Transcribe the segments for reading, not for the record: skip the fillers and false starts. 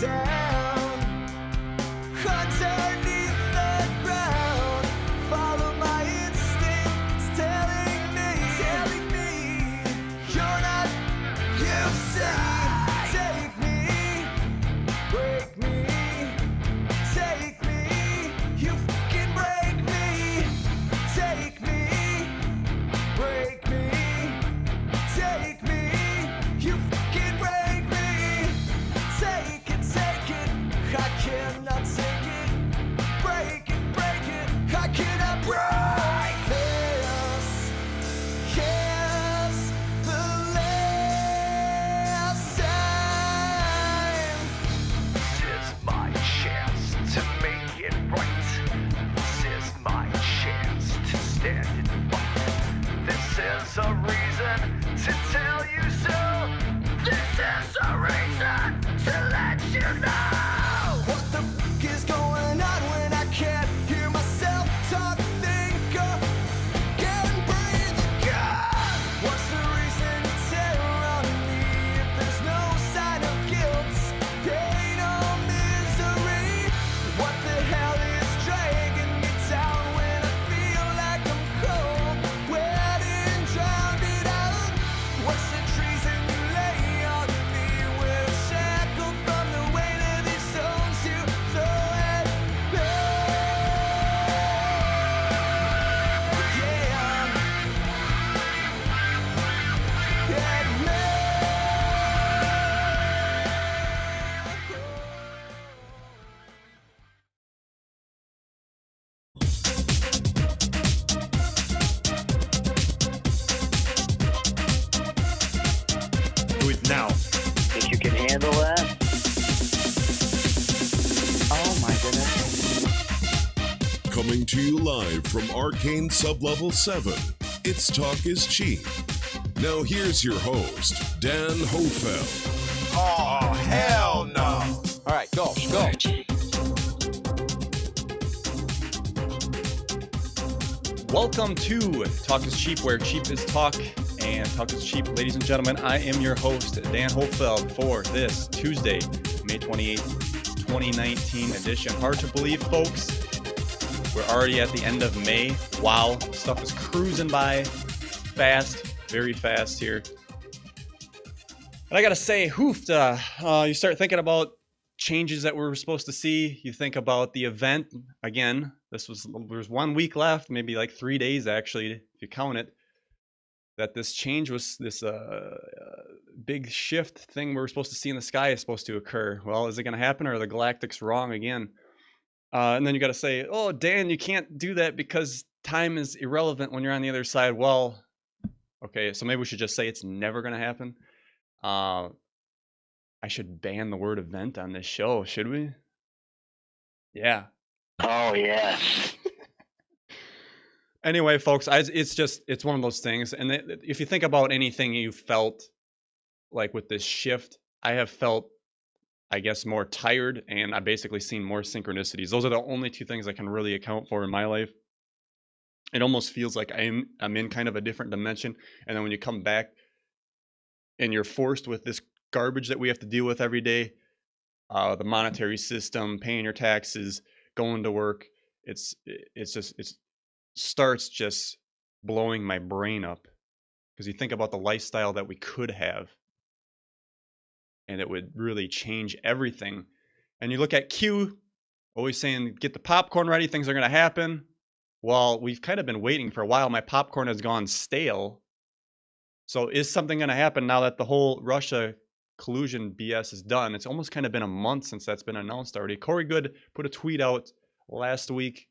down underneath the ground. Follow my instincts telling me you're not you. Say, take me, break me, take me, you fucking break me, take me, break me, take me, you fucking break me, take it, I cannot take it, break it, I cannot break this. Yes, the last time. This is my chance to make it right. This is my chance to stand and fight. This is a reason to tell you so. This is a reason to let you know. What the fuck is going on when I can't hear myself talk, think, or can't breathe again? What's the reason to tear on me if there's no sign of guilt, pain, or misery? What the hell is dragging me down when I feel like I'm cold, wet and drowned it out? What's the treason you lay on me when I'm shackled from the weight of these stones you throw at me? Yeah, at me. Do it now. Think you can handle that? Oh my goodness. Coming to you live from Arcane Sublevel 7, It's Talk is Cheap. Now here's your host, Dan Hohlfeld. Oh, hell no. All right, go. Welcome to Talk is Cheap, where cheap is talk, and talk is cheap. Ladies and gentlemen, I am your host, Dan Hohlfeld, for this Tuesday, May 28th, 2019 edition. Hard to believe, folks. We're already at the end of May. Wow, stuff is cruising by fast, very fast here. And I gotta say, hoofed, you start thinking about changes that we're supposed to see. You think about the event. Again, there's 1 week left, maybe like 3 days actually, if you count it, that this change was this big shift thing we're supposed to see in the sky is supposed to occur. Well, is it going to happen, or are the galactics wrong again? And then you got to say, oh, Dan, you can't do that because time is irrelevant when you're on the other side. Well, okay, so maybe we should just say it's never going to happen. I should ban the word event on this show, should we? Yeah. Oh, yes. Anyway, folks, it's one of those things. And if you think about anything you felt like with this shift, I have felt, I guess, more tired, and I've basically seen more synchronicities. Those are the only two things I can really account for in my life. It almost feels like I'm in kind of a different dimension. And then when you come back and you're forced with this garbage that we have to deal with every day, the monetary system, paying your taxes, going to work, it starts just blowing my brain up, because you think about the lifestyle that we could have, and it would really change everything. And you look at Q, always saying, get the popcorn ready, things are going to happen. Well, we've kind of been waiting for a while. My popcorn has gone stale. So is something going to happen now that the whole Russia collusion BS is done? It's almost kind of been a month since that's been announced already. Corey Goode put a tweet out last week.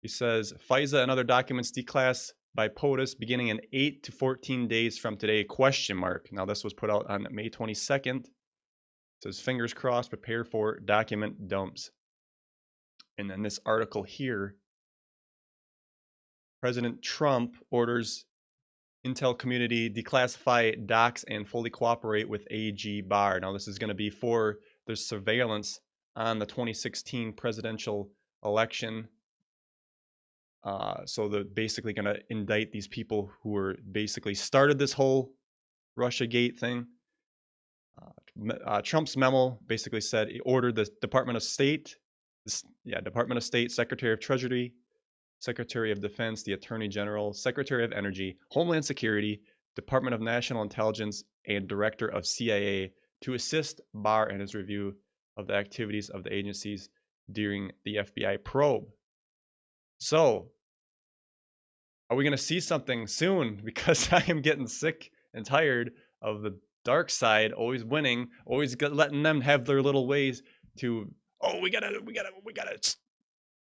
He says, FISA and other documents declass by POTUS beginning in 8 to 14 days from today, ? Now, this was put out on May 22nd. It says, fingers crossed, prepare for document dumps. And then this article here, President Trump orders Intel community declassify docs and fully cooperate with AG Barr. Now, this is going to be for the surveillance on the 2016 presidential election. So they're basically going to indict these people who were basically started this whole Russiagate thing. Trump's memo basically said he ordered the Department of State, Secretary of Treasury, Secretary of Defense, the Attorney General, Secretary of Energy, Homeland Security, Department of National Intelligence, and Director of CIA to assist Barr in his review of the activities of the agencies during the FBI probe. So, are we going to see something soon? Because I am getting sick and tired of the dark side always winning, always letting them have their little ways to, oh, we gotta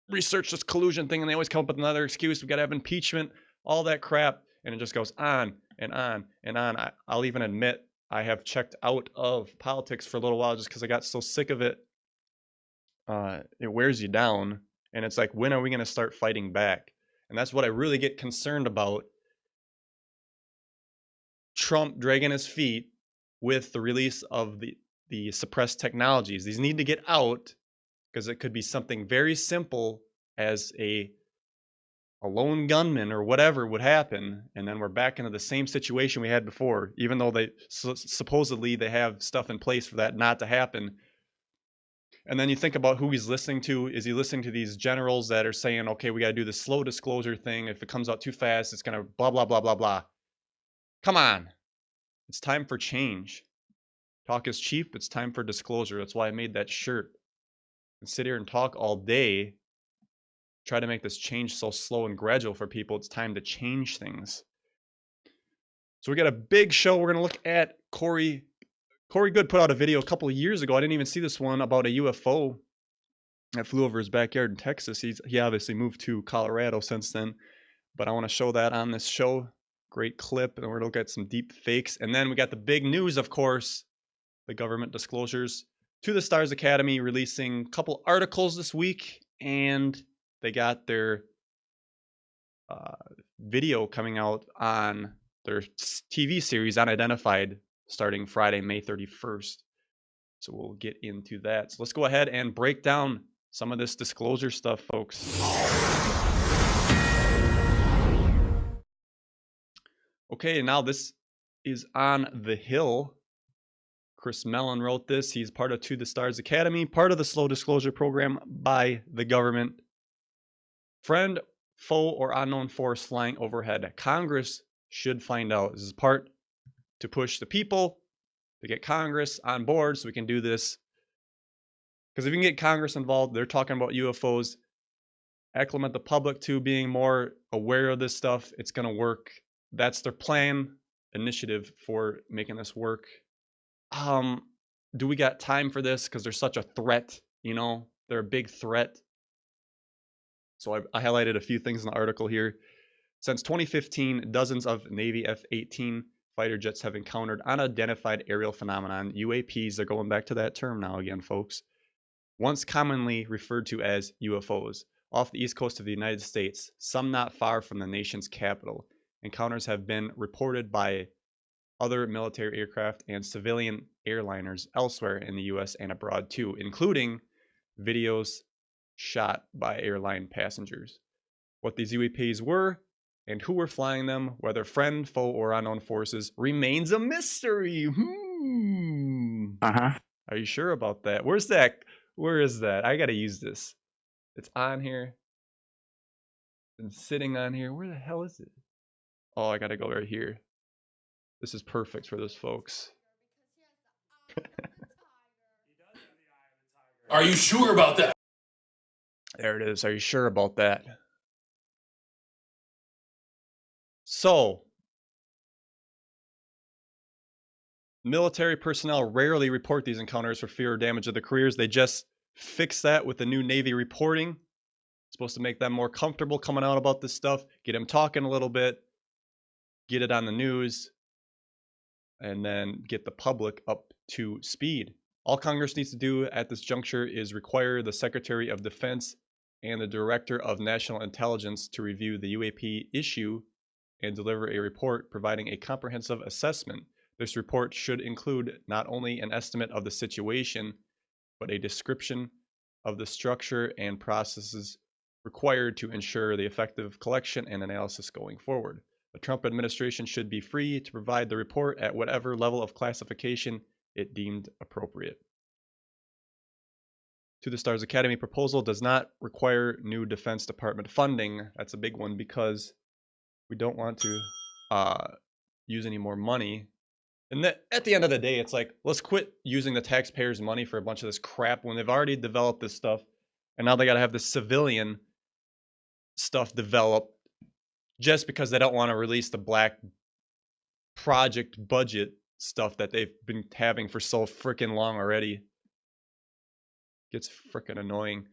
research this collusion thing, and they always come up with another excuse. We gotta have impeachment, all that crap, and it just goes on and on and on. I'll even admit I have checked out of politics for a little while just because I got so sick of it. It wears you down, and it's like, when are we gonna start fighting back? And that's what I really get concerned about. Trump dragging his feet with the release of the suppressed technologies. These need to get out, because it could be something very simple as a lone gunman or whatever would happen, and then we're back into the same situation we had before, even though they supposedly they have stuff in place for that not to happen. And then you think about who he's listening to. Is he listening to these generals that are saying, okay, we got to do the slow disclosure thing. If it comes out too fast, it's going to blah, blah, blah, blah, blah. Come on. It's time for change. Talk is cheap. It's time for disclosure. That's why I made that shirt. And sit here and talk all day. Try to make this change so slow and gradual for people. It's time to change things. So we got a big show. We're going to look at Corey Goode put out a video a couple of years ago. I didn't even see this one, about a UFO that flew over his backyard in Texas. He obviously moved to Colorado since then, but I want to show that on this show. Great clip, and we're going to look at some deep fakes. And then we got the big news, of course, the government disclosures to the Stars Academy, releasing a couple articles this week, and they got their video coming out on their TV series Unidentified, starting Friday, May 31st. So we'll get into that. So let's go ahead and break down some of this disclosure stuff, folks. Okay, now this is on the Hill. Chris Mellon wrote this. He's part of To the Stars Academy, part of the Slow Disclosure Program by the government. Friend, foe, or unknown force flying overhead. Congress should find out. This is part to push the people, to get Congress on board so we can do this. Because if you can get Congress involved, they're talking about UFOs, acclimate the public to being more aware of this stuff, it's going to work. That's their plan, initiative for making this work. Do we got time for this? Because they're such a threat, you know? They're a big threat. So I highlighted a few things in the article here. Since 2015, dozens of Navy F-18 fighter jets have encountered unidentified aerial phenomenon, UAPs. They're going back to that term now again, folks. Once commonly referred to as UFOs, off the east coast of the United States, some not far from the nation's capital. Encounters have been reported by other military aircraft and civilian airliners elsewhere in the U.S. and abroad too, including videos shot by airline passengers. What these UAPs were and who were flying them, whether friend, foe, or unknown forces, remains a mystery. Are you sure about that? Where's that? Where is that? I gotta use this. It's on here. It's been sitting on here. Where the hell is it? Oh, I gotta go right here. This is perfect for this, folks. Are you sure about that? There it is. Are you sure about that? So, military personnel rarely report these encounters for fear of damage of their careers. They just fix that with the new Navy reporting. It's supposed to make them more comfortable coming out about this stuff, get them talking a little bit, get it on the news, and then get the public up to speed. All Congress needs to do at this juncture is require the Secretary of Defense and the Director of National Intelligence to review the UAP issue and deliver a report providing a comprehensive assessment. This report should include not only an estimate of the situation, but a description of the structure and processes required to ensure the effective collection and analysis going forward. The Trump administration should be free to provide the report at whatever level of classification it deemed appropriate. To the Stars Academy proposal does not require new Defense Department funding. That's a big one because we don't want to use any more money. And at the end of the day, it's like, let's quit using the taxpayers' money for a bunch of this crap when they've already developed this stuff. And now they got to have the civilian stuff developed just because they don't want to release the black project budget stuff that they've been having for so freaking long already. Gets freaking annoying.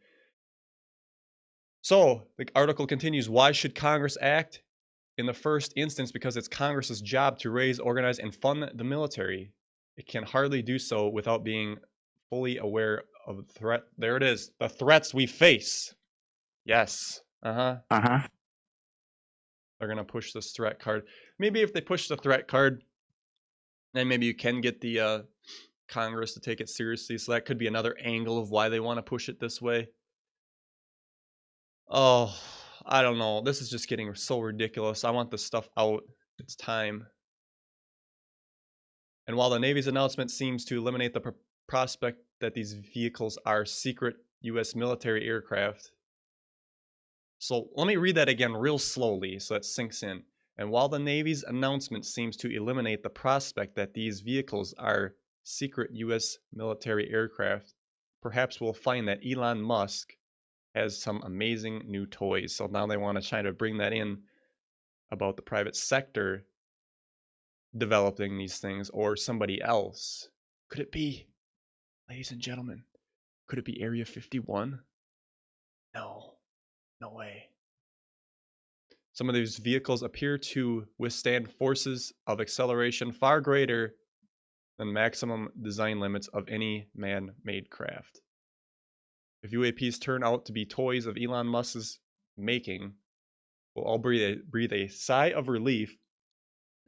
So the article continues, why should Congress act? In the first instance, because it's Congress's job to raise, organize, and fund the military. It can hardly do so without being fully aware of the threat. There it is. The threats we face. Yes. They're going to push this threat card. Maybe if they push the threat card, then maybe you can get the Congress to take it seriously. So that could be another angle of why they want to push it this way. Oh, I don't know. This is just getting so ridiculous. I want this stuff out. It's time. And while the Navy's announcement seems to eliminate the prospect that these vehicles are secret U.S. military aircraft. So let me read that again real slowly so that sinks in. And while the Navy's announcement seems to eliminate the prospect that these vehicles are secret U.S. military aircraft, perhaps we'll find that Elon Musk has some amazing new toys. So now they want to try to bring that in about the private sector developing these things or somebody else. Could it be, ladies and gentlemen, could it be Area 51? No way. Some of these vehicles appear to withstand forces of acceleration far greater than maximum design limits of any man-made craft. If UAPs turn out to be toys of Elon Musk's making, we'll all breathe a sigh of relief.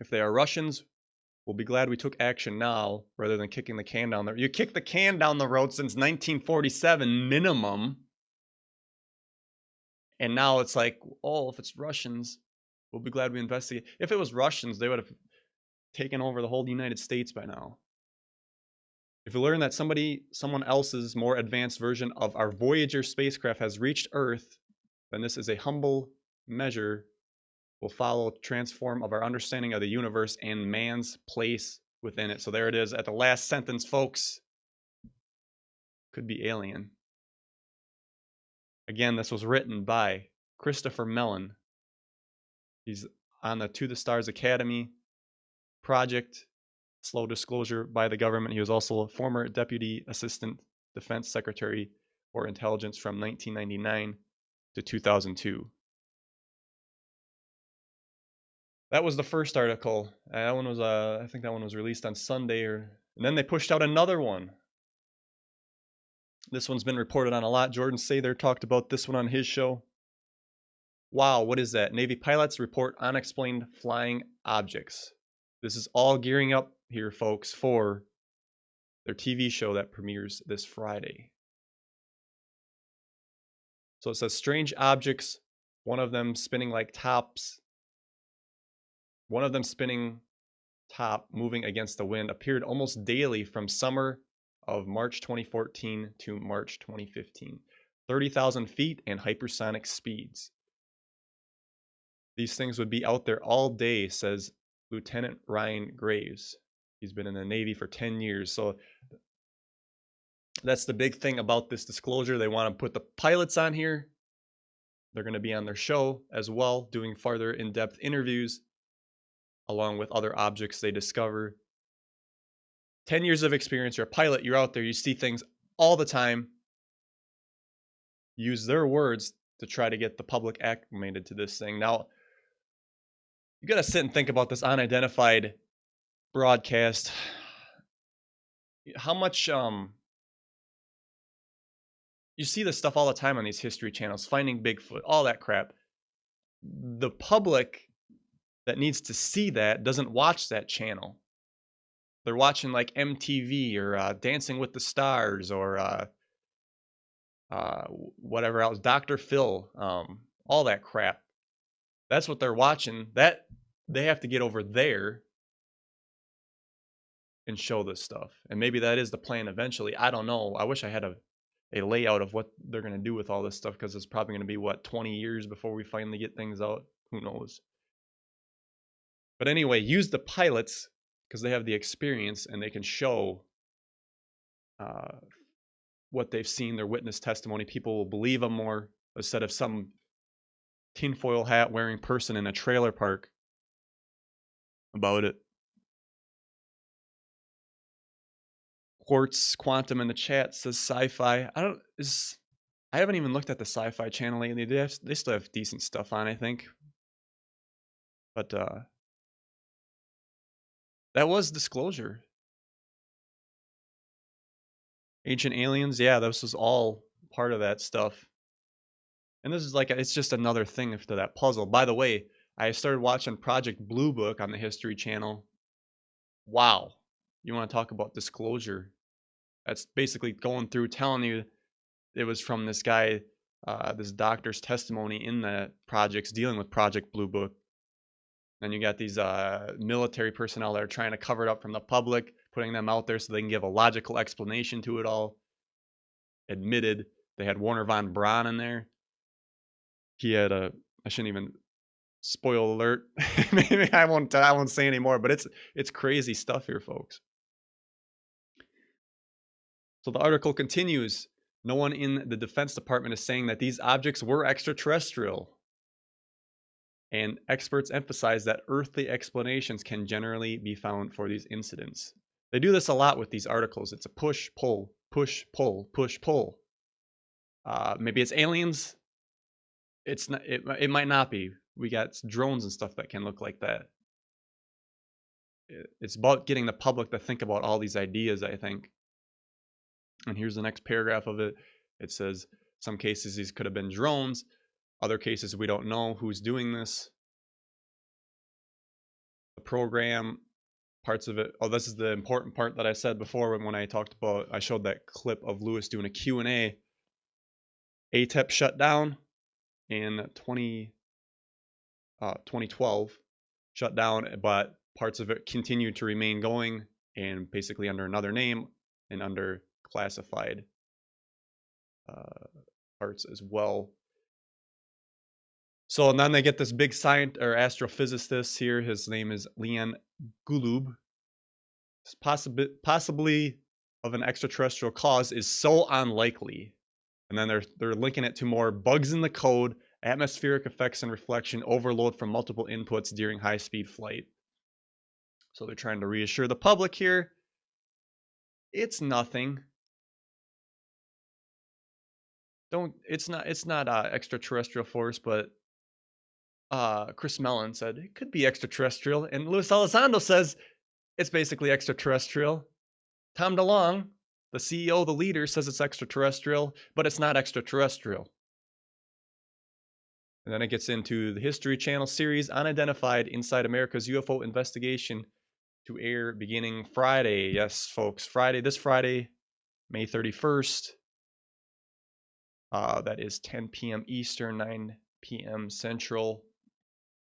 If they are Russians, we'll be glad we took action now rather than kicking the can down the road. You kicked the can down the road since 1947 minimum. And now it's like, oh, if it's Russians, we'll be glad we investigate. If it was Russians, they would have taken over the whole United States by now. If we learn that someone else's more advanced version of our Voyager spacecraft has reached Earth, then this is a humble measure will follow transform of our understanding of the universe and man's place within it. So there it is at the last sentence, folks. Could be alien. Again, this was written by Christopher Mellon. He's on the To the Stars Academy project. Slow disclosure by the government. He was also a former Deputy Assistant Defense Secretary for Intelligence from 1999 to 2002. That was the first article. That one was, I think that one was released on Sunday, and then they pushed out another one. This one's been reported on a lot. Jordan Sather talked about this one on his show. Wow, what is that? Navy pilots report unexplained flying objects. This is all gearing up here, folks, for their TV show that premieres this Friday. So it says strange objects, one of them spinning like tops. One of them spinning top, moving against the wind, appeared almost daily from summer of March 2014 to March 2015. 30,000 feet and hypersonic speeds. These things would be out there all day, says Lieutenant Ryan Graves. He's been in the Navy for 10 years. So that's the big thing about this disclosure. They want to put the pilots on here. They're going to be on their show as well, doing farther in-depth interviews along with other objects they discover. 10 years of experience. You're a pilot. You're out there. You see things all the time. Use their words to try to get the public acclimated to this thing. Now, you got to sit and think about this unidentified broadcast. How much you see this stuff all the time on these history channels, finding Bigfoot, all that crap. The public that needs to see that doesn't watch that channel. They're watching like MTV or Dancing with the Stars or whatever else, Dr. Phil, all that crap. That's what they're watching. That they have to get over there. and show this stuff. And maybe that is the plan eventually. I don't know. I wish I had a layout of what they're going to do with all this stuff, because it's probably going to be, what, 20 years before we finally get things out. Who knows? But anyway, use the pilots because they have the experience and they can show what they've seen, their witness testimony. People will believe them more instead of some tinfoil hat wearing person in a trailer park about it. Quartz Quantum in the chat says sci-fi. I haven't even looked at the sci-fi channel lately. They still have decent stuff on, I think. But that was Disclosure. Ancient Aliens, yeah, this was all part of that stuff. And this is like, it's just another thing to that puzzle. By the way, I started watching Project Blue Book on the History Channel. Wow. You want to talk about disclosure? That's basically going through telling you it was from this guy, this doctor's testimony in the projects dealing with Project Blue Book. Then you got these military personnel that are trying to cover it up from the public, putting them out there so they can give a logical explanation to it all. Admitted. They had Warner von Braun in there. He had I shouldn't even spoil alert. Maybe I won't say anymore, but it's crazy stuff here, folks. So the article continues. No one in the Defense Department is saying that these objects were extraterrestrial. And experts emphasize that earthly explanations can generally be found for these incidents. They do this a lot with these articles. It's a push, pull, push, pull, push, pull. Maybe it's aliens. It's not. It might not be. We got drones and stuff that can look like that. It's about getting the public to think about all these ideas, I think. And here's the next paragraph of it. It says, some cases these could have been drones. Other cases we don't know who's doing this. The program, parts of it. Oh, this is the important part that I said before when I talked about, I showed that clip of Lewis doing a Q&A. ATEP shut down in 2012. Shut down, but parts of it continued to remain going, and basically under another name and under classified parts as well. So and then they get this big scientist or astrophysicist here. His name is Leon Golub. Possibly of an extraterrestrial cause is so unlikely. And then they're linking it to more bugs in the code, atmospheric effects and reflection, overload from multiple inputs during high-speed flight. So they're trying to reassure the public here. It's nothing. It's not extraterrestrial force, but Chris Mellon said it could be extraterrestrial, and Luis Elizondo says it's basically extraterrestrial. Tom DeLonge, the CEO, the leader, says it's extraterrestrial, but it's not extraterrestrial. And then it gets into the History Channel series Unidentified Inside America's UFO Investigation, to air beginning Friday. Yes, folks, this Friday, May 31st. That is 10 p.m. Eastern, 9 p.m. Central.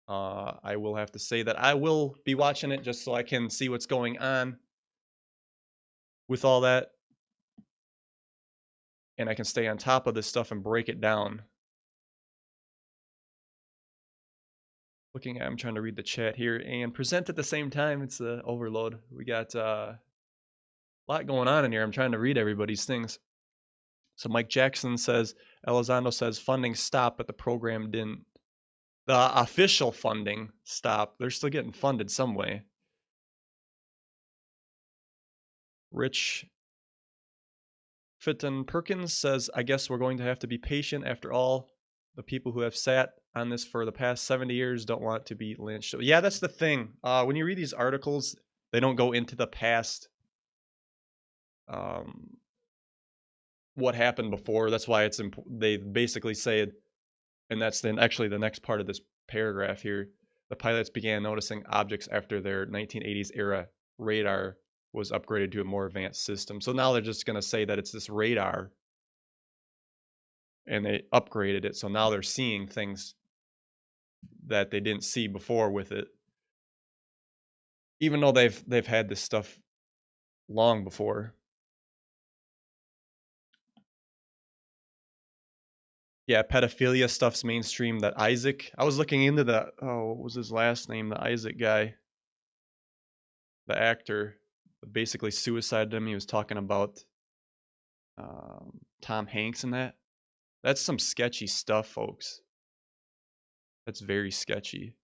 I will have to say that I will be watching it just so I can see what's going on with all that. And I can stay on top of this stuff and break it down. I'm trying to read the chat here and present at the same time. It's the overload. We got a lot going on in here. I'm trying to read everybody's things. So Mike Jackson says, Elizondo says funding stopped, but the program didn't. The official funding stopped. They're still getting funded some way. Rich Fitton Perkins says, I guess we're going to have to be patient. After all, the people who have sat on this for the past 70 years don't want to be lynched. So, yeah, that's the thing. When you read these articles, they don't go into the past. What happened before. That's why it's they basically say, and that's then actually the next part of this paragraph here. The pilots began noticing objects after their 1980s era radar was upgraded to a more advanced system. So now they're just going to say that it's this radar, and they upgraded it. So now they're seeing things that they didn't see before with it. Even though they've had this stuff long before. Yeah, pedophilia stuff's mainstream. That Isaac, I was looking into that. Oh, what was his last name? The Isaac guy, the actor, basically suicided him. He was talking about Tom Hanks and that. That's some sketchy stuff, folks. That's very sketchy.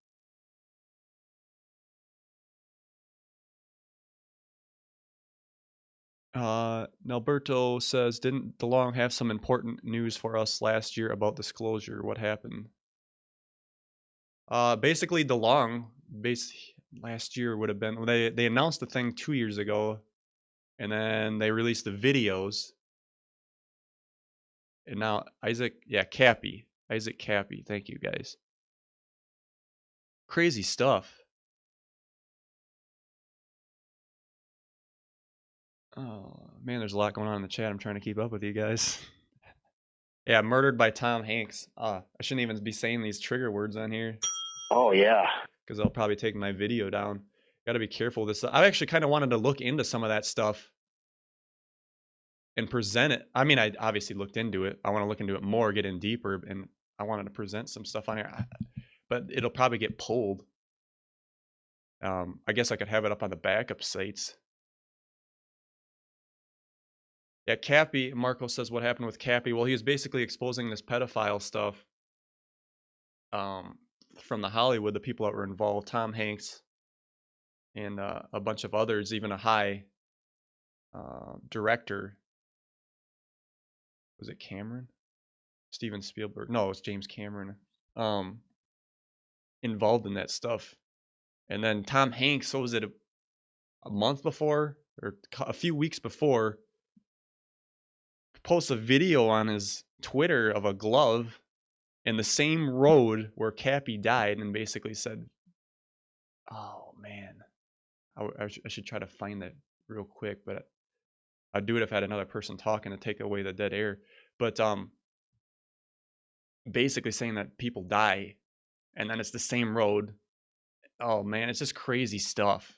Nalberto says, didn't DeLong have some important news for us last year about disclosure? What happened? Basically, DeLong, last year would have been, they announced the thing 2 years ago, and then they released the videos. And now Isaac Cappy. Thank you, guys. Crazy stuff. Oh, man, there's a lot going on in the chat. I'm trying to keep up with you guys. Yeah, murdered by Tom Hanks. I shouldn't even be saying these trigger words on here. Oh, yeah. Because I'll probably take my video down. Got to be careful with this. I actually kind of wanted to look into some of that stuff and present it. I mean, I obviously looked into it. I want to look into it more, get in deeper, and I wanted to present some stuff on here. But it'll probably get pulled. I guess I could have it up on the backup sites. Yeah, Cappy, Marco says, what happened with Cappy? Well, he was basically exposing this pedophile stuff from the Hollywood, the people that were involved, Tom Hanks and a bunch of others, even a high director. Was it Cameron? Steven Spielberg? No, it was James Cameron. Involved in that stuff. And then Tom Hanks, what was it, a month before or a few weeks before, posts a video on his Twitter of a glove in the same road where Cappy died, and basically said, oh man, I should try to find that real quick, but I'd do it if I had another person talking to take away the dead air. But basically saying that people die, and then it's the same road. Oh man, it's just crazy stuff.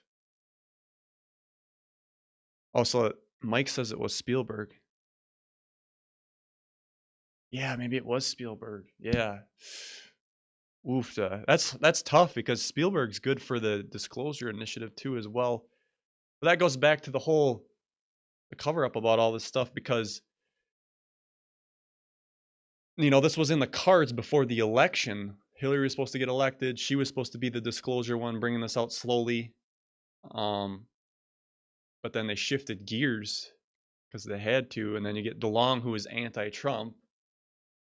Also, Mike says it was Spielberg. Yeah, maybe it was Spielberg. Yeah. Oof. That's tough because Spielberg's good for the disclosure initiative too as well. But that goes back to the cover up about all this stuff, because this was in the cards before the election. Hillary was supposed to get elected. She was supposed to be the disclosure one, bringing this out slowly. But then they shifted gears because they had to, and then you get DeLong, who is anti-Trump,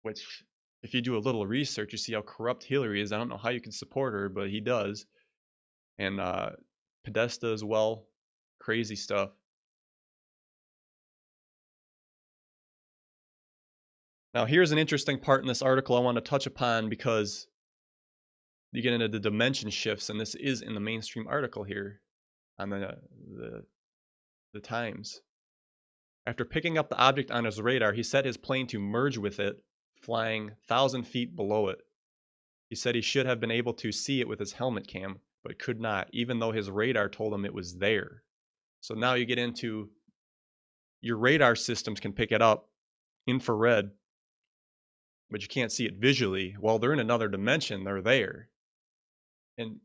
which, if you do a little research, you see how corrupt Hillary is. I don't know how you can support her, but he does. And Podesta as well. Crazy stuff. Now, here's an interesting part in this article I want to touch upon, because you get into the dimension shifts, and this is in the mainstream article here on the Times. After picking up the object on his radar, he set his plane to merge with it, flying 1,000 feet below it. He said he should have been able to see it with his helmet cam, but could not, even though his radar told him it was there. So now you get into your radar systems can pick it up, infrared, but you can't see it visually. Well, they're in another dimension, they're there. And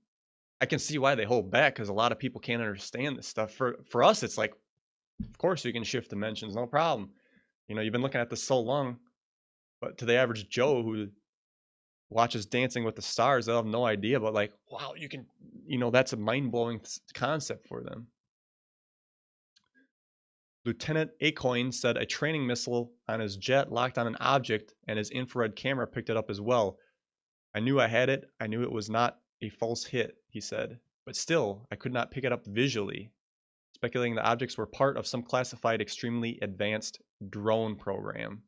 I can see why they hold back, because a lot of people can't understand this stuff. For us, it's like, of course you can shift dimensions, no problem. You've been looking at this so long. But to the average Joe who watches Dancing with the Stars, they'll have no idea. But like, wow, you can, that's a mind-blowing concept for them. Lieutenant Acoin said a training missile on his jet locked on an object, and his infrared camera picked it up as well. I knew I had it. I knew it was not a false hit, he said. But still, I could not pick it up visually, speculating the objects were part of some classified, extremely advanced drone program.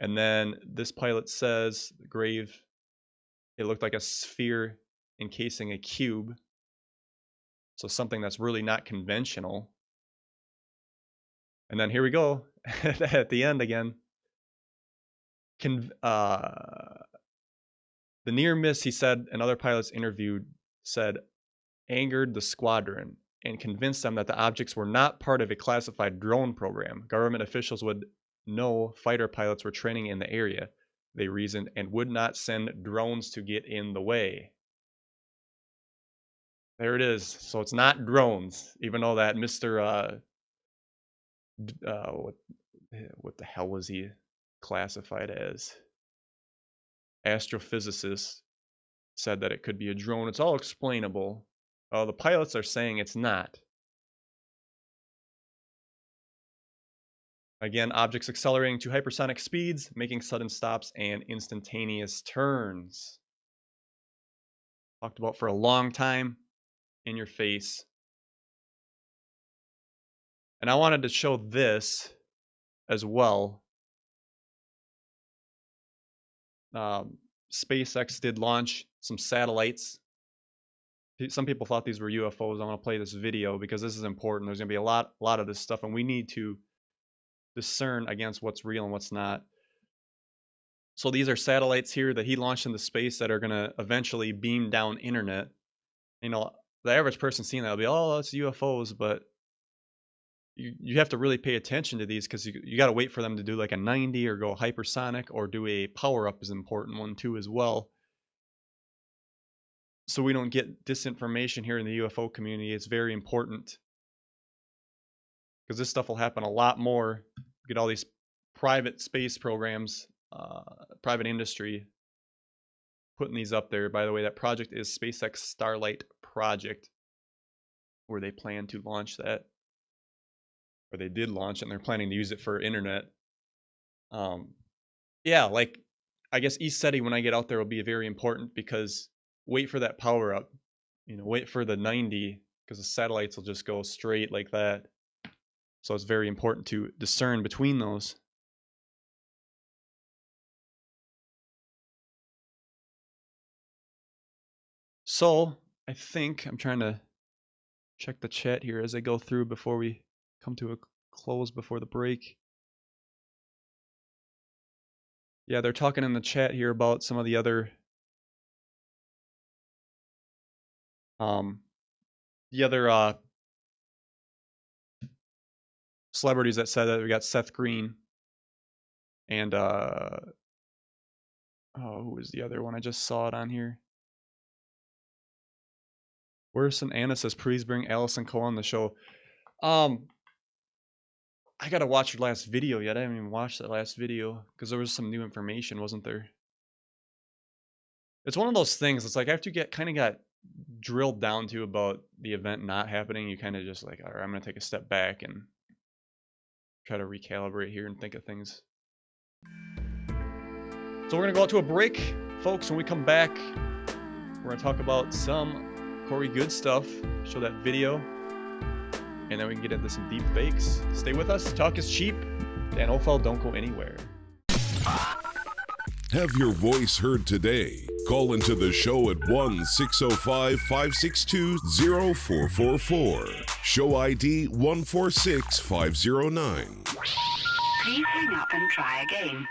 And then this pilot says, the grave, it looked like a sphere encasing a cube. So something that's really not conventional. And then here we go at the end again. The near miss, he said, and other pilots interviewed said, angered the squadron. and convinced them that the objects were not part of a classified drone program. Government officials would know fighter pilots were training in the area, they reasoned, and would not send drones to get in the way. There it is. So it's not drones, even though that Mr. What the hell was he classified as? Astrophysicist said that it could be a drone. It's all explainable. The pilots are saying it's not. Again, objects accelerating to hypersonic speeds, making sudden stops and instantaneous turns. Talked about for a long time, in your face. And I wanted to show this as well. SpaceX did launch some satellites. Some people thought these were UFOs. I want to play this video because this is important. There's going to be a lot of this stuff, and we need to discern against what's real and what's not. So these are satellites here that he launched into space that are going to eventually beam down internet. You know, the average person seeing that will be, oh, that's UFOs, but you have to really pay attention to these because you got to wait for them to do like a 90 or go hypersonic or do a power up is an important one too as well. So we don't get disinformation here in the UFO community. It's very important because this stuff will happen a lot more. You get all these private space programs, private industry putting these up there. By the way, that project is SpaceX Starlight Project, where they plan to launch that. Or they did launch it and they're planning to use it for internet. Yeah, like I guess East SETI when I get out there will be very important because wait for that power up. You know, wait for the 90 because the satellites will just go straight like that. So it's very important to discern between those. So I think I'm trying to check the chat here as I go through before we come to a close before the break. Yeah, they're talking in the chat here about some of the other celebrities that said that. We got Seth Green and who was the other one? I just saw it on here. Worson Anna says, please bring Allison Coe on the show. I gotta watch your last video yet. I haven't even watched that last video because there was some new information, wasn't there? It's one of those things. It's like after you kind of got drilled down to about the event not happening, you kind of just like, all right, I'm gonna take a step back and try to recalibrate here and think of things. So we're gonna go out to a break, folks. When we come back, we're gonna talk about some Corey Goode stuff, show that video, and then we can get into some deep fakes. Stay with us. Talk is cheap. Dan Hohlfeld, don't go anywhere. Have your voice heard today. Call into the show at 1-605-562-0444. Show ID 146509. Please hang up and try again.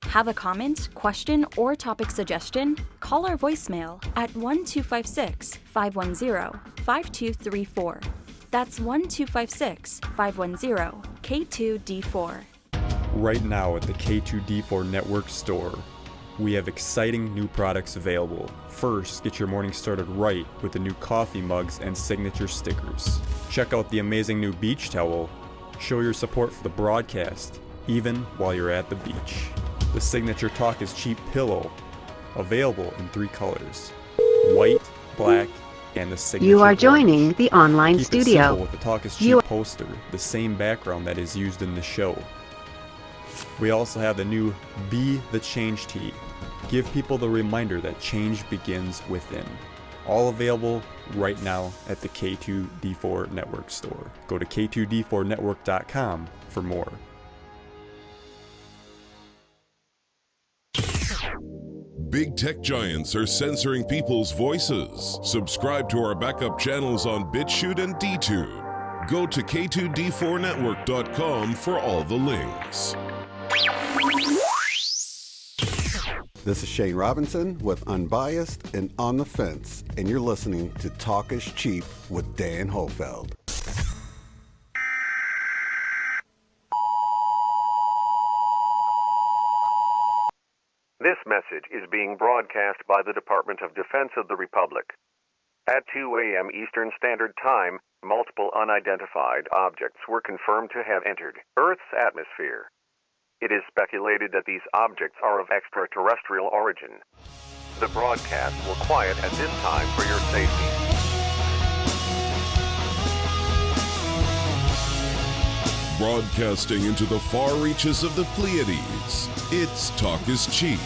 Have a comment, question, or topic suggestion? Call our voicemail at 1-256-510-5234. That's 1-256-510-K2D4. Right now at the K2D4 Network store, we have exciting new products available. First, get your morning started right with the new coffee mugs and signature stickers. Check out the amazing new beach towel. Show your support for the broadcast, even while you're at the beach. The signature Talk is Cheap pillow, available in 3 colors: white, black, and the signature You are orange. joining the online Keep studio. it simple with the Talk is Cheap poster, the same background that is used in the show. We also have the new Be the Change tee. Give people the reminder that change begins within. All available right now at the K2D4 Network store. Go to K2D4Network.com for more. Big tech giants are censoring people's voices. Subscribe to our backup channels on BitChute and DTube. Go to K2D4Network.com for all the links. This is Shane Robinson with Unbiased and On the Fence, and you're listening to Talk is Cheap with Dan Hohlfeld. This message is being broadcast by the Department of Defense of the Republic. At 2 a.m. Eastern Standard Time, multiple unidentified objects were confirmed to have entered Earth's atmosphere. It is speculated that these objects are of extraterrestrial origin. The broadcast will quiet at this time for your safety. Broadcasting into the far reaches of the Pleiades, it's Talk is Cheap.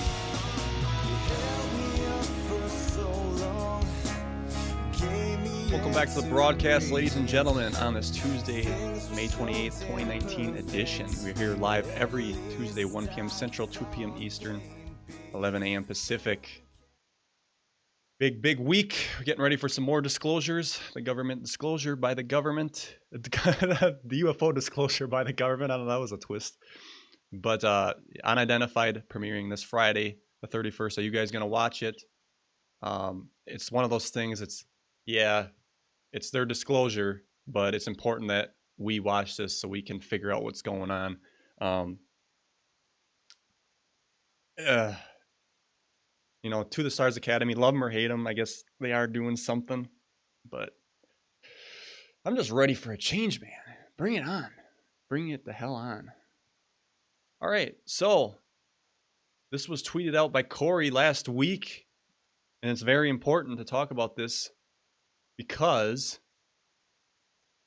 Welcome back to the broadcast, ladies and gentlemen, on this Tuesday, May 28th, 2019 edition. We're here live every Tuesday, 1 p.m. Central, 2 p.m. Eastern, 11 a.m. Pacific. Big week. We're getting ready for some more disclosures. The government disclosure by the government. The UFO disclosure by the government. I don't know, that was a twist. But Unidentified premiering this Friday, the 31st. Are you guys going to watch it? It's one of those things, it's their disclosure, but it's important that we watch this so we can figure out what's going on. To the Stars Academy, love them or hate them, I guess they are doing something, but I'm just ready for a change, man. Bring it on. Bring it the hell on. All right, so this was tweeted out by Corey last week, and it's very important to talk about this because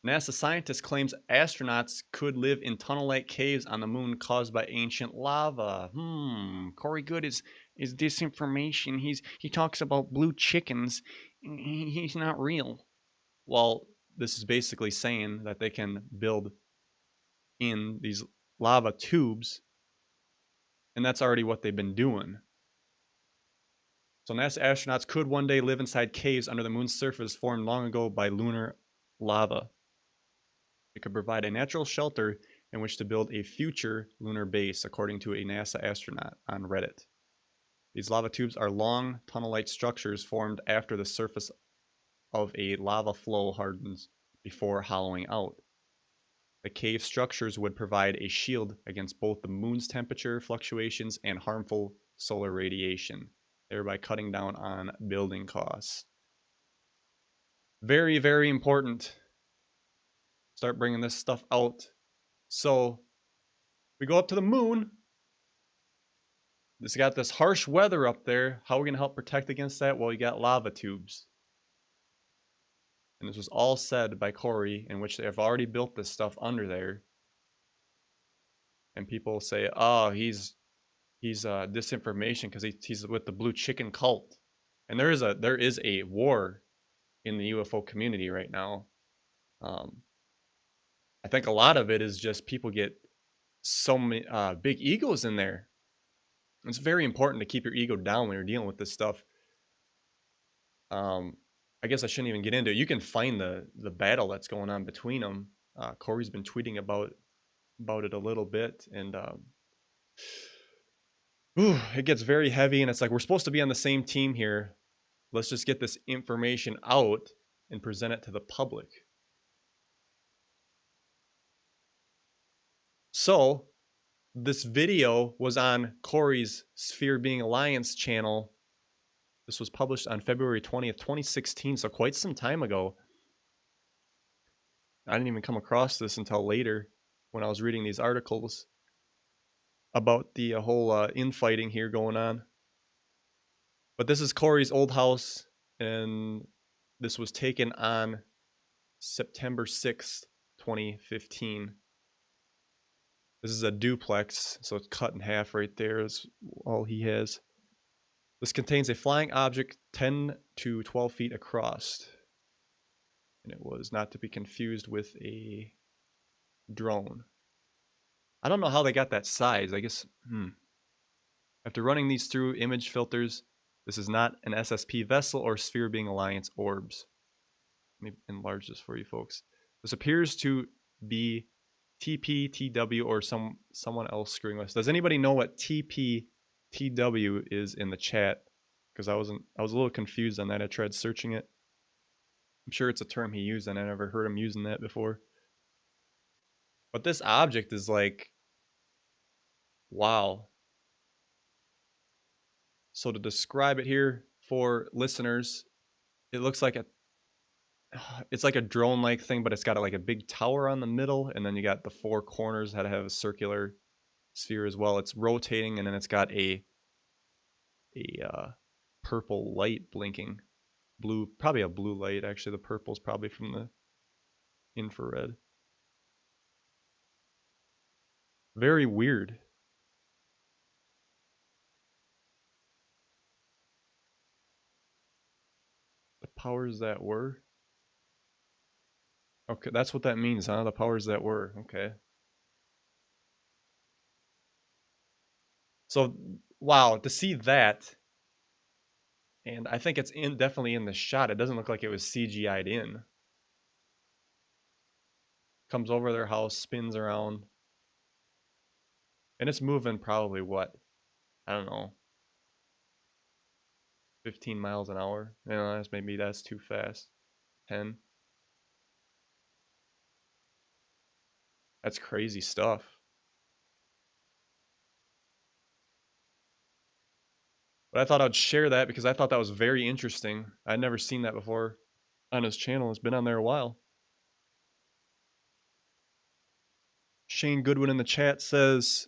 NASA scientist claims astronauts could live in tunnel-like caves on the moon caused by ancient lava. Corey Goode is disinformation. He talks about blue chickens. He's not real. Well, this is basically saying that they can build in these lava tubes, and that's already what they've been doing. So NASA astronauts could one day live inside caves under the moon's surface formed long ago by lunar lava. It could provide a natural shelter in which to build a future lunar base, according to a NASA astronaut on Reddit. These lava tubes are long, tunnel-like structures formed after the surface of a lava flow hardens before hollowing out. The cave structures would provide a shield against both the moon's temperature fluctuations and harmful solar radiation, thereby cutting down on building costs. Very, very important. Start bringing this stuff out. So we go up to the moon. It's got this harsh weather up there. How are we going to help protect against that? Well, you got lava tubes. And this was all said by Corey, in which they have already built this stuff under there. And people say, oh, he's disinformation because he's with the blue chicken cult. And there is a war in the UFO community right now. I think a lot of it is just people get so many big egos in there. It's very important to keep your ego down when you're dealing with this stuff. I guess I shouldn't even get into it. You can find the battle that's going on between them. Corey's been tweeting about it a little bit, and it gets very heavy, and it's like we're supposed to be on the same team here. Let's just get this information out and present it to the public. So this video was on Corey's Sphere Being Alliance channel. This was published on February 20th, 2016, so quite some time ago. I didn't even come across this until later when I was reading these articles about the whole infighting here going on. But this is Corey's old house, and this was taken on September 6th, 2015. This is a duplex, so it's cut in half right there is all he has. This contains a flying object 10 to 12 feet across. And it was not to be confused with a drone. I don't know how they got that size. I guess, After running these through image filters, this is not an SSP vessel or Sphere Being Alliance orbs. Let me enlarge this for you folks. This appears to be TP, TW, or someone else screwing with us. Does anybody know what TP, TW is in the chat because I was a little confused on that. I tried searching it. I'm sure it's a term he used and I never heard him using that before. But this object is like, wow. So to describe it here for listeners, it looks like it's like a drone-like thing, but it's got like a big tower on the middle, and then you got the four corners that have a circular sphere as well. It's rotating, and then it's got a purple light blinking. Blue, probably a blue light. Actually, the purple's probably from the infrared. Very weird. The powers that were. Okay, that's what that means, huh? The powers that were. Okay. So, wow, to see that, and I think it's definitely in the shot. It doesn't look like it was CGI'd in. Comes over their house, spins around, and it's moving probably what? I don't know. 15 miles an hour. You know, maybe that's too fast. 10. That's crazy stuff. But I thought I'd share that because I thought that was very interesting. I'd never seen that before on his channel. It's been on there a while. Shane Goodwin in the chat says,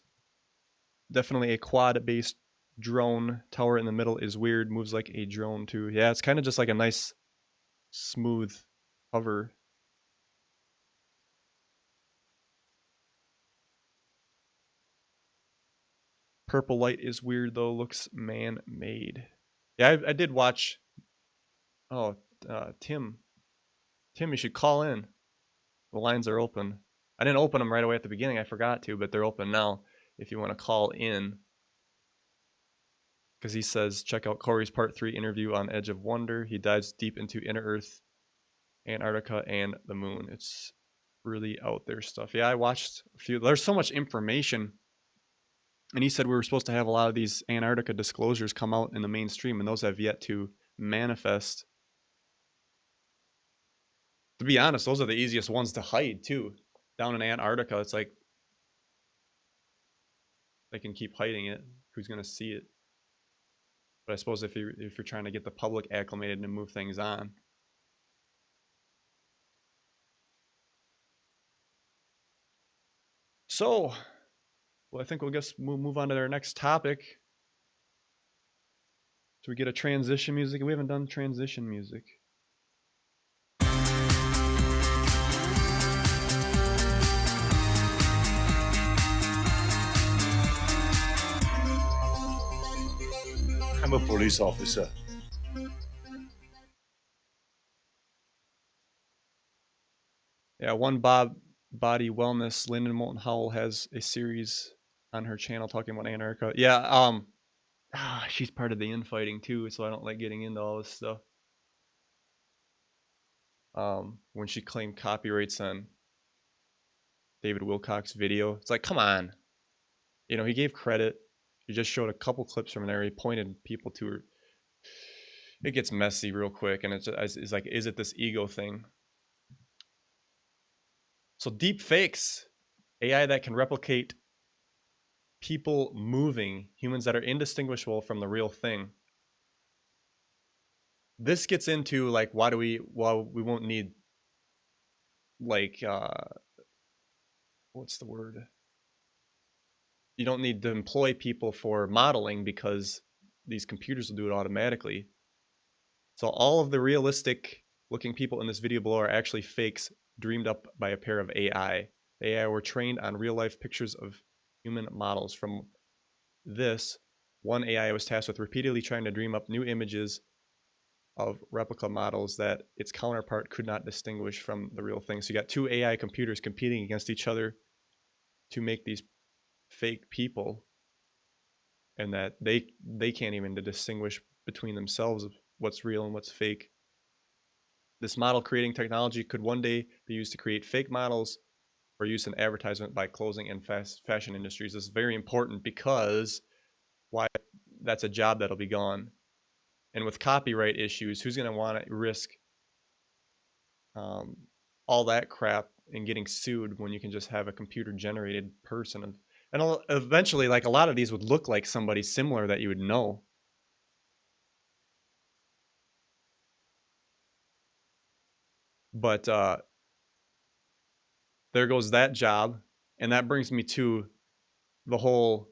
definitely a quad-based drone. Tower in the middle is weird. Moves like a drone too. Yeah, it's kind of just like a nice, smooth hover. Purple light is weird though. Looks man-made. Yeah, I did watch. Oh, Tim. Tim, you should call in. The lines are open. I didn't open them right away at the beginning. I forgot to, but they're open now if you want to call in. Because he says, check out Corey's Part 3 interview on Edge of Wonder. He dives deep into Inner Earth, Antarctica, and the moon. It's really out there stuff. Yeah, I watched a few. There's so much information. And he said we were supposed to have a lot of these Antarctica disclosures come out in the mainstream, and those have yet to manifest. To be honest, those are the easiest ones to hide, too. Down in Antarctica, it's like they can keep hiding it. Who's going to see it? But I suppose if you're trying to get the public acclimated and move things on. So, well, I think we'll move on to our next topic. So we get a transition music. We haven't done transition music. I'm a police officer. Yeah, One Body Wellness. Lyndon Moulton Howell has a series on her channel talking about Antarctica. Yeah, she's part of the infighting too, so I don't like getting into all this stuff. When she claimed copyrights on David Wilcox's video, it's like, come on. You know, he gave credit. He just showed a couple clips from there. He pointed people to her. It gets messy real quick, and it's like, is it this ego thing? So DeepFakes, AI that can replicate people moving, humans that are indistinguishable from the real thing. This gets into like, why we won't need like what's the word? You don't need to employ people for modeling because these computers will do it automatically. So all of the realistic looking people in this video below are actually fakes dreamed up by a pair of AI. The AI were trained on real life pictures of human models. From this, one AI was tasked with repeatedly trying to dream up new images of replica models that its counterpart could not distinguish from the real thing. So you got two AI computers competing against each other to make these fake people, and that they can't even distinguish between themselves of what's real and what's fake. This model creating technology could one day be used to create fake models for use in advertisement by clothing and fashion industries. This is very important because why that's a job that'll be gone. And with copyright issues, who's going to want to risk all that crap and getting sued when you can just have a computer generated person? And eventually, like, a lot of these would look like somebody similar that you would know. But there goes that job. And that brings me to the whole,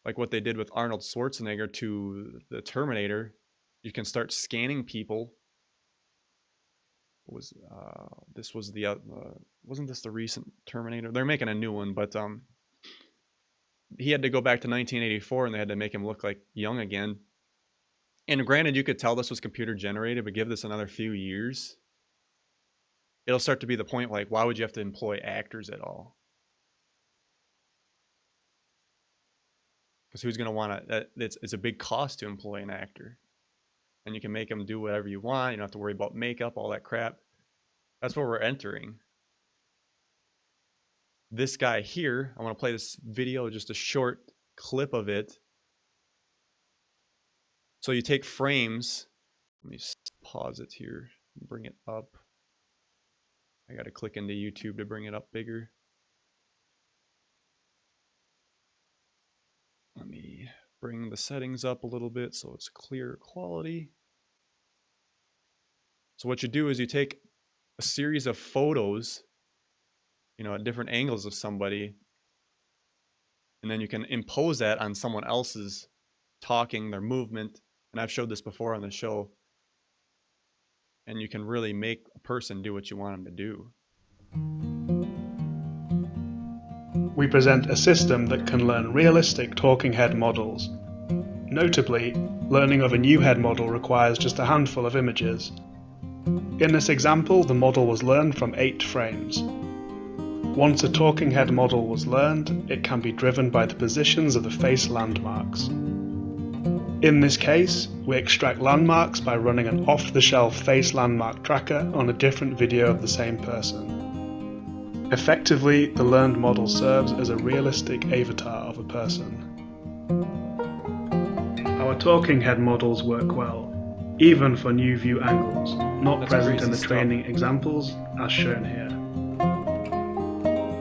like what they did with Arnold Schwarzenegger to the Terminator. You can start scanning people. This was the wasn't this the recent Terminator? They're making a new one, but he had to go back to 1984 and they had to make him look like young again. And granted, you could tell this was computer generated, but give this another few years, it'll start to be the point like, why would you have to employ actors at all? Because who's going to want to? It's a big cost to employ an actor, and you can make them do whatever you want. You don't have to worry about makeup, all that crap. That's where we're entering. This guy here, I want to play this video, just a short clip of it. So you take frames. Let me pause it here and bring it up. I got to click into YouTube to bring it up bigger. Let me bring the settings up a little bit so it's clear quality. So what you do is you take a series of photos, you know, at different angles of somebody, and then you can impose that on someone else's talking, their movement. And I've showed this before on the show. And you can really make a person do what you want them to do. We present a system that can learn realistic talking head models. Notably, learning of a new head model requires just a handful of images. In this example, the model was learned from 8 frames. Once a talking head model was learned, it can be driven by the positions of the face landmarks. In this case, we extract landmarks by running an off-the-shelf face landmark tracker on a different video of the same person. Effectively, the learned model serves as a realistic avatar of a person. Our talking head models work well, even for new view angles, not present in the training examples as shown here.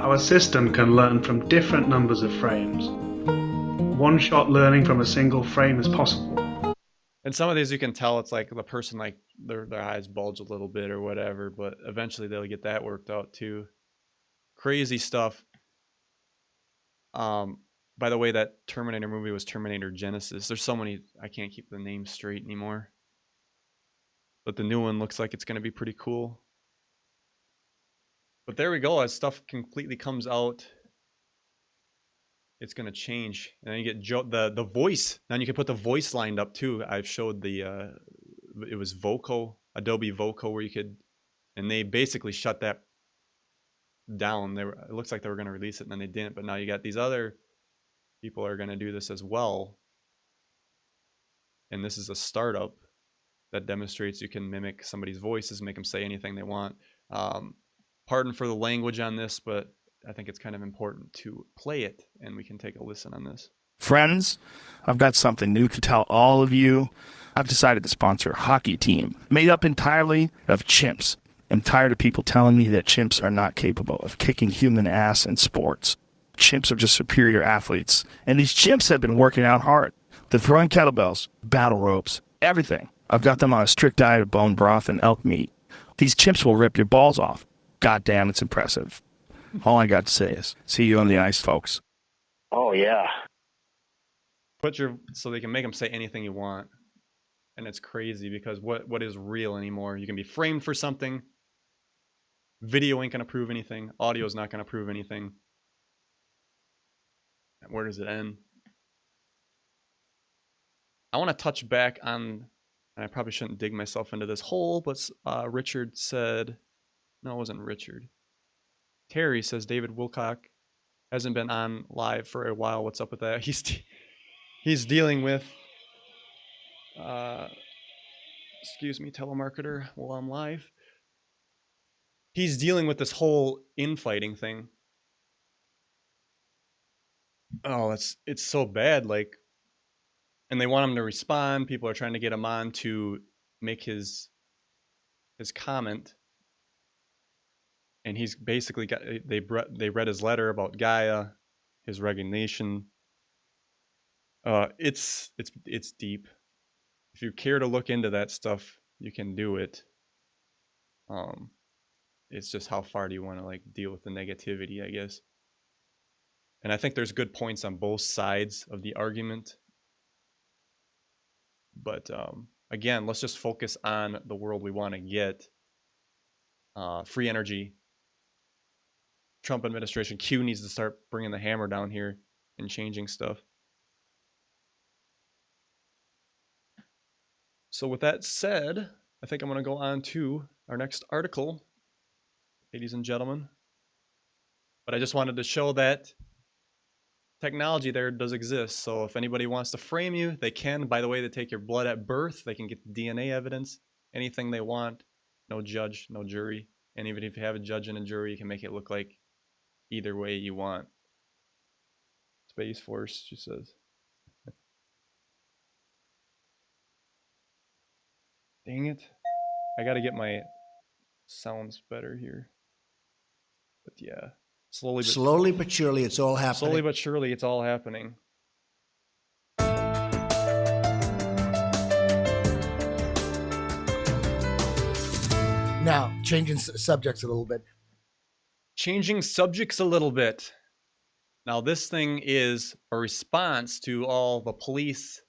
Our system can learn from different numbers of frames. One-shot learning from a single frame is possible. And some of these you can tell it's like the person, like their eyes bulge a little bit or whatever, but eventually they'll get that worked out too. Crazy stuff. By the way, that Terminator movie was Terminator Genesis. There's so many, I can't keep the names straight anymore. But the new one looks like it's going to be pretty cool. But there we go. As stuff completely comes out, it's going to change. And then you get the voice. Now you can put the voice lined up too. I've showed the, it was Voco, Adobe Voco, where you could, and they basically shut that down. It looks like they were going to release it and then they didn't. But now you got these other people are going to do this as well. And this is a startup that demonstrates you can mimic somebody's voices, make them say anything they want. Pardon for the language on this, but I think it's kind of important to play it, and we can take a listen on this. Friends, I've got something new to tell all of you. I've decided to sponsor a hockey team made up entirely of chimps. I'm tired of people telling me that chimps are not capable of kicking human ass in sports. Chimps are just superior athletes, and these chimps have been working out hard. They're throwing kettlebells, battle ropes, everything. I've got them on a strict diet of bone broth and elk meat. These chimps will rip your balls off. God damn, it's impressive. All I got to say is, see you on the ice, folks. Oh, yeah. So they can make them say anything you want. And it's crazy because what is real anymore? You can be framed for something. Video ain't going to prove anything. Audio is not going to prove anything. Where does it end? I want to touch back on, and I probably shouldn't dig myself into this hole, but Richard said, no, it wasn't Richard. Terry says David Wilcock hasn't been on live for a while. What's up with that? He's dealing with, excuse me, telemarketer while I'm live. He's dealing with this whole infighting thing. Oh, it's so bad. Like, and they want him to respond. People are trying to get him on to make his comment, and he's basically got, they read his letter about Gaia, his resignation. It's deep. If you care to look into that stuff, you can do it. It's just how far do you want to like deal with the negativity, I guess. And I think there's good points on both sides of the argument. But again, let's just focus on the world we want to get. Free energy. Trump administration, Q needs to start bringing the hammer down here and changing stuff. So with that said, I think I'm going to go on to our next article, ladies and gentlemen. But I just wanted to show that technology there does exist. So if anybody wants to frame you, they can. By the way, they take your blood at birth. They can get the DNA evidence, anything they want. No judge, no jury. And even if you have a judge and a jury, you can make it look like either way you want. Space Force, she says. Dang it. I gotta get my sounds better here. But yeah. Slowly but surely it's all happening. Slowly but surely it's all happening. Now, changing subjects a little bit. Changing subjects a little bit. Now, this thing is a response to all the police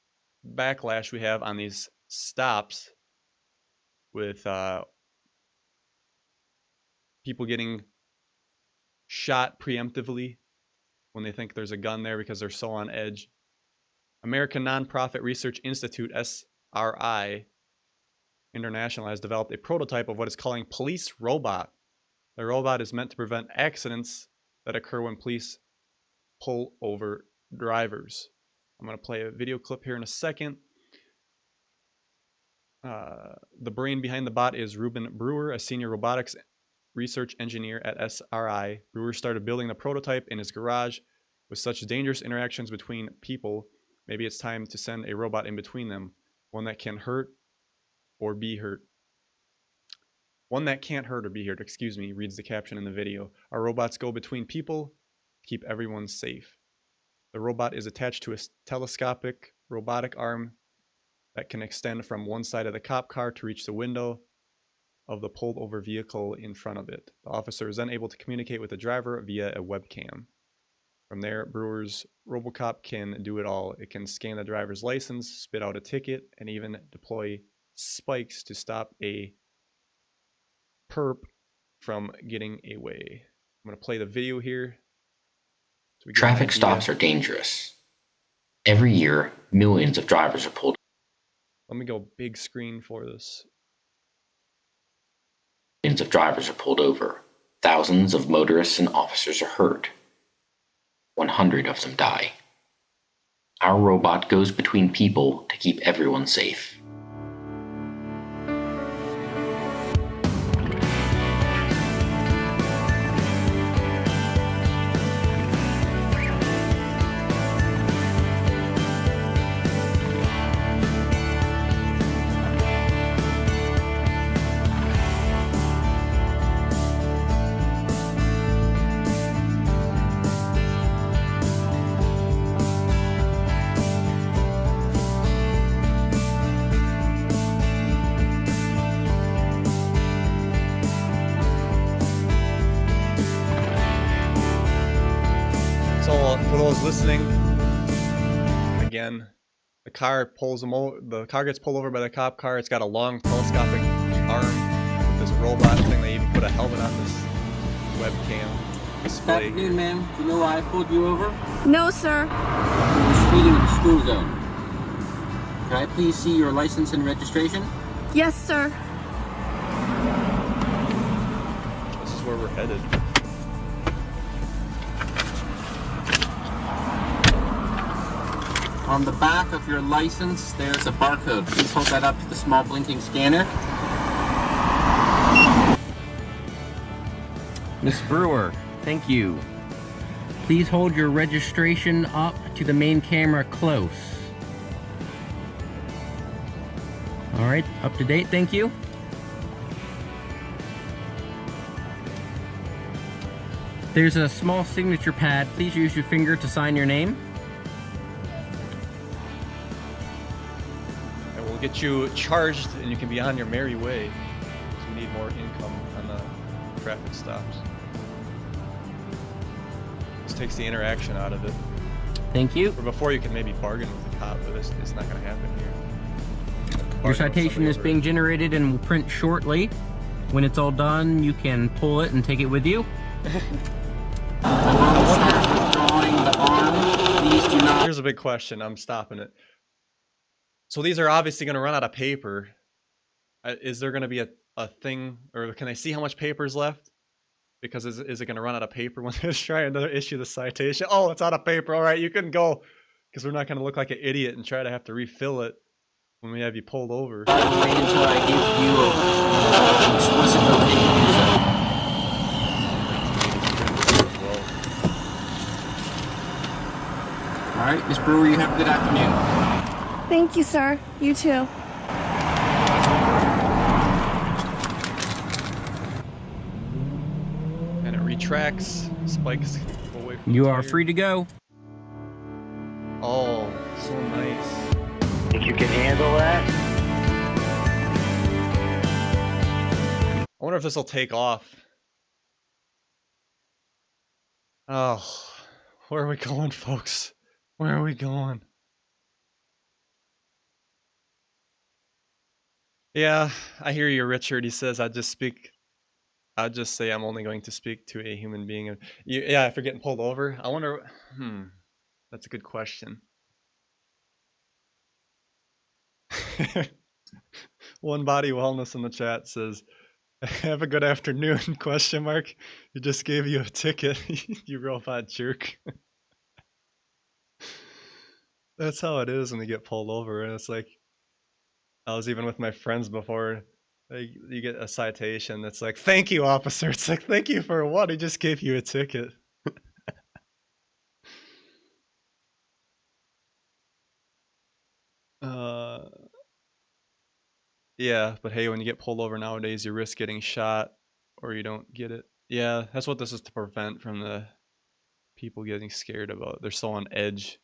backlash we have on these stops with people getting shot preemptively when they think there's a gun there because they're so on edge. American Nonprofit Research Institute, SRI International, has developed a prototype of what it's calling Police Robot. The robot is meant to prevent accidents that occur when police pull over drivers. I'm going to play a video clip here in a second. The brain behind the bot is Ruben Brewer, a senior robotics research engineer at SRI. Brewer started building the prototype in his garage. With such dangerous interactions between people, maybe it's time to send a robot in between them, one that can hurt or be hurt. One that can't hurt or be hurt, reads the caption in the video. Our robots go between people to keep everyone safe. The robot is attached to a telescopic robotic arm that can extend from one side of the cop car to reach the window of the pulled over vehicle in front of it. The officer is then able to communicate with the driver via a webcam. From there, Brewer's RoboCop can do it all. It can scan the driver's license, spit out a ticket, and even deploy spikes to stop a perp from getting away. I'm going to play the video here. So Traffic stops are dangerous. Every year, millions of drivers are pulled. Let me go big screen for this. Millions of drivers are pulled over. Thousands of motorists and officers are hurt. 100 of them die. Our robot goes between people to keep everyone safe. Listening again, the car pulls them over. The car gets pulled over by the cop car. It's got a long telescopic arm with this robot thing. They even put a helmet on this webcam display. Good afternoon, ma'am. Do you know why I pulled you over? No, sir. You're speeding in the school zone. Can I please see your license and registration? Yes, sir. This is where we're headed. On the back of your license, there's a barcode. Please hold that up to the small blinking scanner. Miss Brewer, thank you. Please hold your registration up to the main camera close. All right, up to date, thank you. There's a small signature pad. Please use your finger to sign your name. And we'll get you charged and you can be on your merry way. So we need more income on the traffic stops. This takes the interaction out of it. Thank you. Or before you can maybe bargain with the cop, but it's not going to happen here. Your citation is being generated and will print shortly. When it's all done, you can pull it and take it with you. Here's a big question. I'm stopping it. So these are obviously going to run out of paper. Is there going to be a thing, or can I see how much paper is left? Because is it going to run out of paper when they're trying to issue the citation? Oh, it's out of paper. All right, you can go. Because we're not going to look like an idiot and try to have to refill it when we have you pulled over. Wait until I give you an explicit okay to do so. All right, Ms. Brewer, you have a good afternoon. Thank you, sir. You too. And it retracts, spikes away from You the are tire. free to go. Oh, so nice. Think you can handle that? I wonder if this will take off. Oh, where are we going, folks? Where are we going? Yeah, I hear you, Richard. He says, I'll just say I'm only going to speak to a human being. Yeah, if you're getting pulled over, I wonder, that's a good question. One Body Wellness in the chat says, have a good afternoon, question mark. He just gave you a ticket, you robot jerk. That's how it is when you get pulled over. And it's like, I was even with my friends before, like, you get a citation that's like, thank you, officer. It's like, thank you for what? He just gave you a ticket. Yeah, but hey, when you get pulled over nowadays, you risk getting shot or you don't get it. Yeah, that's what this is to prevent from the people getting scared about. They're so on edge,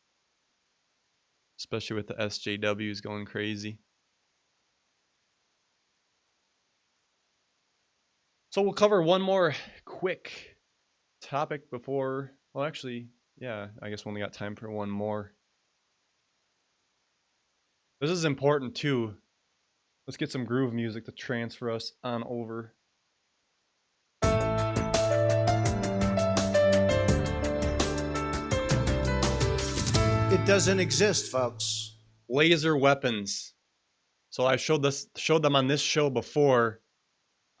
especially with the SJWs going crazy. So we'll cover one more quick topic before, well, actually, yeah, I guess we only got time for one more. This is important too. Let's get some groove music to transfer us on over. It doesn't exist, folks. Laser weapons. So I showed them on this show before.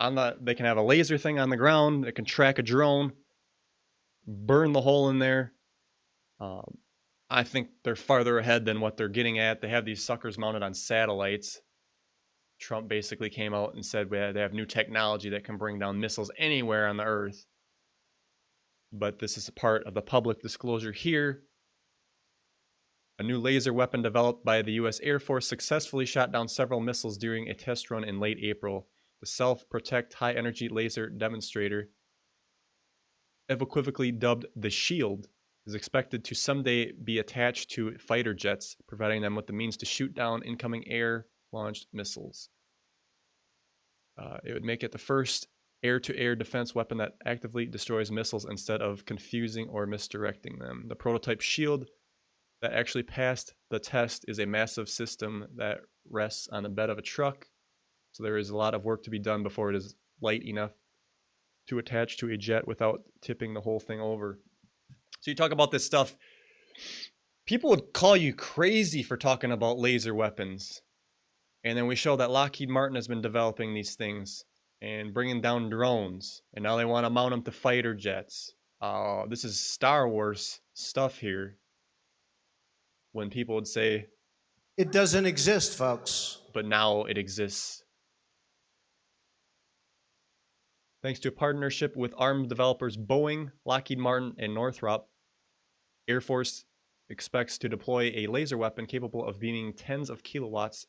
They can have a laser thing on the ground. It can track a drone, burn the hole in there. I think they're farther ahead than what they're getting at. They have these suckers mounted on satellites. Trump basically came out and said they have new technology that can bring down missiles anywhere on the earth. But this is a part of the public disclosure here. A new laser weapon developed by the U.S. Air Force successfully shot down several missiles during a test run in late April. The self-protect high-energy laser demonstrator, equivocally dubbed the Shield, is expected to someday be attached to fighter jets, providing them with the means to shoot down incoming air-launched missiles. It would make it the first air-to-air defense weapon that actively destroys missiles instead of confusing or misdirecting them. The prototype Shield that actually passed the test is a massive system that rests on the bed of a truck, so there is a lot of work to be done before it is light enough to attach to a jet without tipping the whole thing over. So you talk about this stuff, people would call you crazy for talking about laser weapons. And then we show that Lockheed Martin has been developing these things and bringing down drones. And now they want to mount them to fighter jets. This is Star Wars stuff here. When people would say, it doesn't exist, folks. But now it exists. Thanks to a partnership with arms developers Boeing, Lockheed Martin, and Northrop, Air Force expects to deploy a laser weapon capable of beaming tens of kilowatts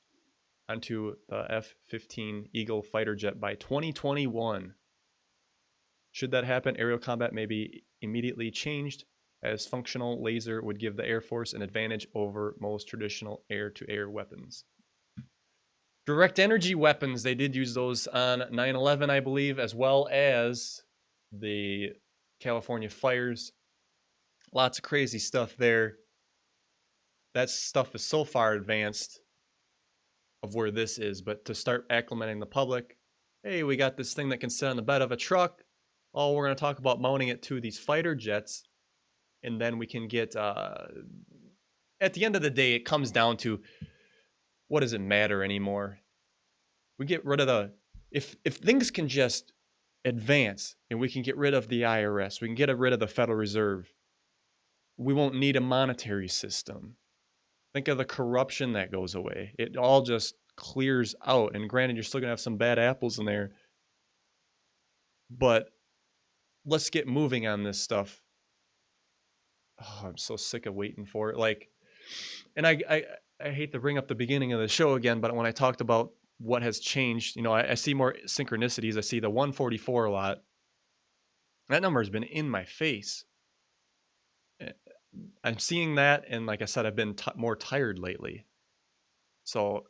onto the F-15 Eagle fighter jet by 2021. Should that happen, aerial combat may be immediately changed, as functional laser would give the Air Force an advantage over most traditional air-to-air weapons. Direct energy weapons, they did use those on 9/11, I believe, as well as the California fires. Lots of crazy stuff there. That stuff is so far advanced of where this is, but to start acclimating the public, hey, we got this thing that can sit on the bed of a truck. Oh, we're going to talk about mounting it to these fighter jets, and then we can get, at the end of the day, it comes down to, what does it matter anymore? We get rid of the, if things can just advance and we can get rid of the IRS, we can get rid of the Federal Reserve, we won't need a monetary system. Think of the corruption that goes away. It all just clears out. And granted, you're still going to have some bad apples in there, but let's get moving on this stuff. Oh, I'm so sick of waiting for it. Like, and I hate to bring up the beginning of the show again, but when I talked about what has changed, you know, I see more synchronicities. I see the 144 a lot. That number has been in my face. I'm seeing that, and like I said, I've been more tired lately. So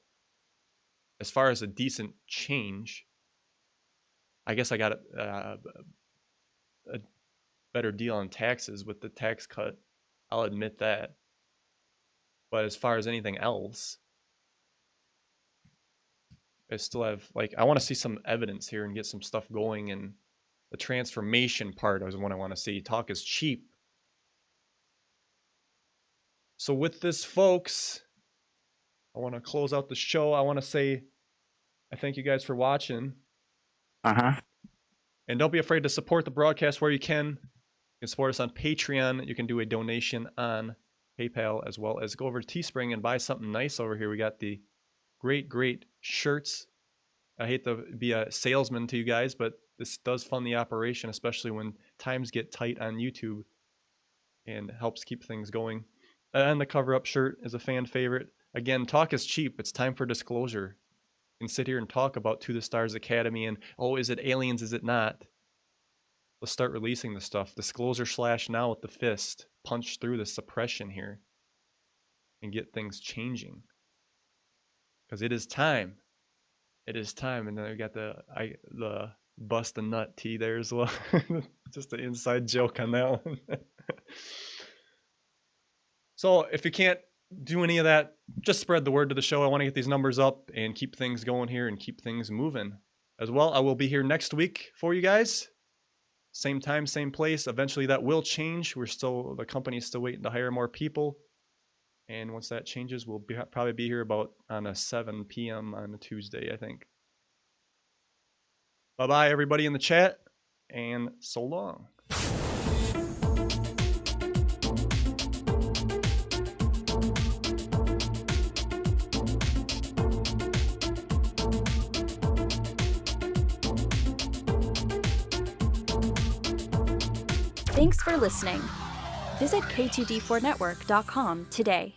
as far as a decent change, I guess I got a better deal on taxes with the tax cut. I'll admit that. But as far as anything else, I still have, like, I want to see some evidence here and get some stuff going, and the transformation part is what I want to see. Talk is cheap. So with this, folks, I want to close out the show. I want to say I thank you guys for watching. And don't be afraid to support the broadcast where you can. You can support us on Patreon. You can do a donation on PayPal, as well as go over to Teespring and buy something nice over here. We got the great shirts. I hate to be a salesman to you guys, but this does fund the operation, especially when times get tight on YouTube, and helps keep things going. And the cover-up shirt is a fan favorite. Again, talk is cheap. It's time for disclosure. You can sit here and talk about To the Stars Academy and, oh, is it aliens? Is it not? Let's start releasing the stuff. Disclosure / now with the fist. Punch through the suppression here and get things changing. Because it is time. It is time. And then we got the bust a nut tee there as well. Just an inside joke on that one. So if you can't do any of that, just spread the word to the show. I want to get these numbers up and keep things going here and keep things moving. As well, I will be here next week for you guys. Same time, same place. Eventually that will change. The company's still waiting to hire more people. And once that changes, we'll probably be here about on a 7 p.m. on a Tuesday, I think. Bye-bye, everybody in the chat, and so long. Thanks for listening. Visit K2D4Network.com today.